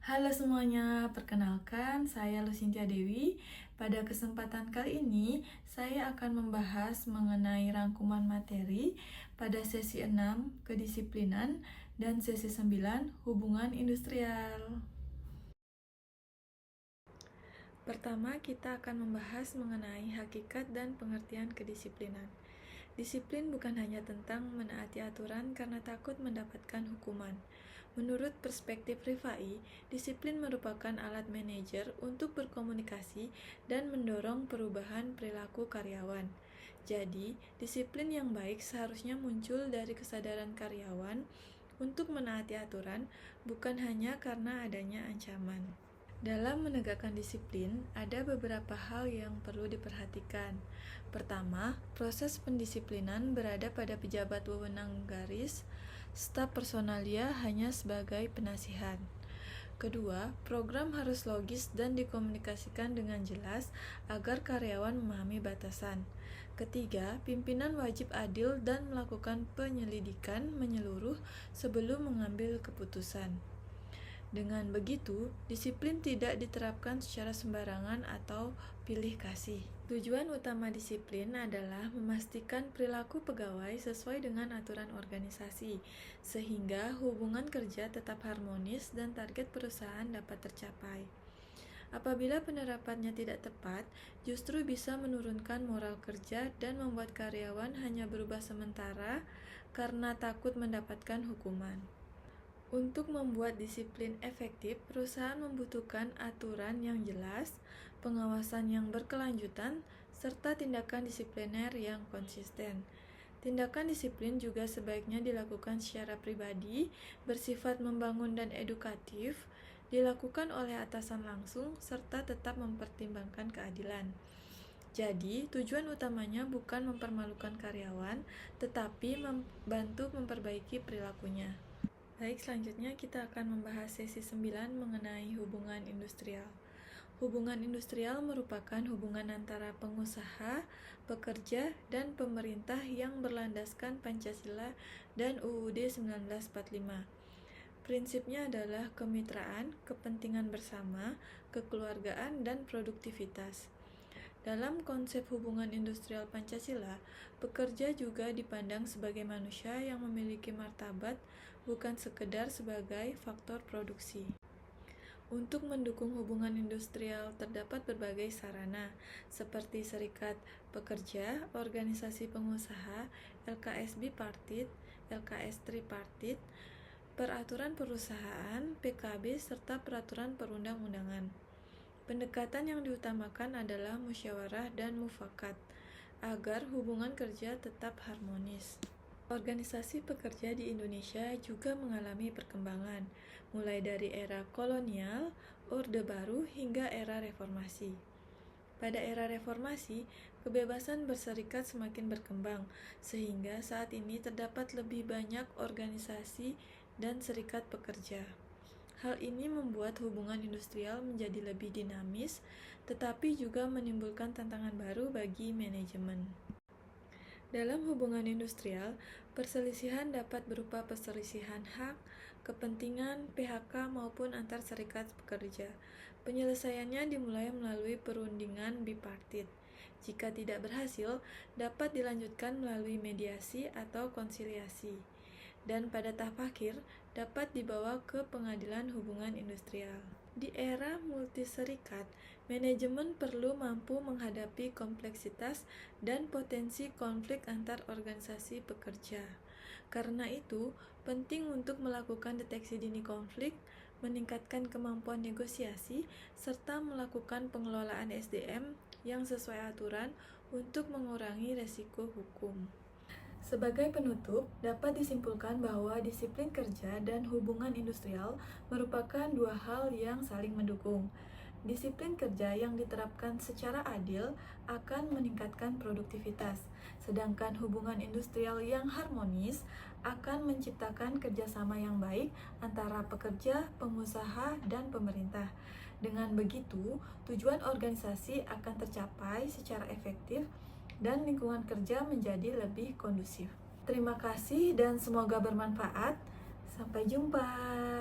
Halo semuanya, perkenalkan saya Lucintia Dewi. Pada kesempatan kali ini, saya akan membahas mengenai rangkuman materi pada sesi 6 kedisiplinan dan sesi 9 hubungan industrial. Pertama, kita akan membahas mengenai hakikat dan pengertian kedisiplinan. Disiplin bukan hanya tentang menaati aturan karena takut mendapatkan hukuman. Menurut perspektif Rifai, disiplin merupakan alat manajer untuk berkomunikasi dan mendorong perubahan perilaku karyawan. Jadi, disiplin yang baik seharusnya muncul dari kesadaran karyawan untuk menaati aturan, bukan hanya karena adanya ancaman. Dalam menegakkan disiplin, ada beberapa hal yang perlu diperhatikan. Pertama, proses pendisiplinan berada pada pejabat wewenang garis, staf personalia hanya sebagai penasihat. Kedua, program harus logis dan dikomunikasikan dengan jelas agar karyawan memahami batasan. Ketiga, pimpinan wajib adil dan melakukan penyelidikan menyeluruh sebelum mengambil keputusan. Dengan begitu, disiplin tidak diterapkan secara sembarangan atau pilih kasih. Tujuan utama disiplin adalah memastikan perilaku pegawai sesuai dengan aturan organisasi, sehingga hubungan kerja tetap harmonis dan target perusahaan dapat tercapai. Apabila penerapannya tidak tepat, justru bisa menurunkan moral kerja dan membuat karyawan hanya berubah sementara karena takut mendapatkan hukuman. Untuk membuat disiplin efektif, perusahaan membutuhkan aturan yang jelas, pengawasan yang berkelanjutan, serta tindakan disipliner yang konsisten. Tindakan disiplin juga sebaiknya dilakukan secara pribadi, bersifat membangun dan edukatif, dilakukan oleh atasan langsung, serta tetap mempertimbangkan keadilan. Jadi, tujuan utamanya bukan mempermalukan karyawan, tetapi membantu memperbaiki perilakunya. Baik, selanjutnya kita akan membahas sesi 9 mengenai hubungan industrial. Hubungan industrial merupakan hubungan antara pengusaha, pekerja, dan pemerintah yang berlandaskan Pancasila dan UUD 1945. Prinsipnya adalah kemitraan, kepentingan bersama, kekeluargaan, dan produktivitas. Dalam konsep hubungan industrial Pancasila, pekerja juga dipandang sebagai manusia yang memiliki martabat, bukan sekedar sebagai faktor produksi. Untuk mendukung hubungan industrial terdapat berbagai sarana, seperti serikat pekerja, organisasi pengusaha, LKS bipartit, LKS tripartit, peraturan perusahaan, PKB, serta peraturan perundang-undangan. Pendekatan yang diutamakan adalah musyawarah dan mufakat, agar hubungan kerja tetap harmonis. Organisasi pekerja di Indonesia juga mengalami perkembangan, mulai dari era kolonial, Orde Baru, hingga era reformasi. Pada era reformasi, kebebasan berserikat semakin berkembang, sehingga saat ini terdapat lebih banyak organisasi dan serikat pekerja. Hal ini membuat hubungan industrial menjadi lebih dinamis, tetapi juga menimbulkan tantangan baru bagi manajemen. Dalam hubungan industrial, perselisihan dapat berupa perselisihan hak, kepentingan, PHK, maupun antar serikat pekerja. Penyelesaiannya dimulai melalui perundingan bipartit. Jika tidak berhasil, dapat dilanjutkan melalui mediasi atau konsiliasi. Dan pada tahap akhir, dapat dibawa ke pengadilan hubungan industrial. Di era multiserikat, manajemen perlu mampu menghadapi kompleksitas dan potensi konflik antar organisasi pekerja. Karena itu, penting untuk melakukan deteksi dini konflik, meningkatkan kemampuan negosiasi, serta melakukan pengelolaan SDM yang sesuai aturan untuk mengurangi resiko hukum. Sebagai penutup, dapat disimpulkan bahwa disiplin kerja dan hubungan industrial merupakan dua hal yang saling mendukung. Disiplin kerja yang diterapkan secara adil akan meningkatkan produktivitas, sedangkan hubungan industrial yang harmonis akan menciptakan kerjasama yang baik antara pekerja, pengusaha, dan pemerintah. Dengan begitu, tujuan organisasi akan tercapai secara efektif dan lingkungan kerja menjadi lebih kondusif. Terima kasih dan semoga bermanfaat. Sampai jumpa.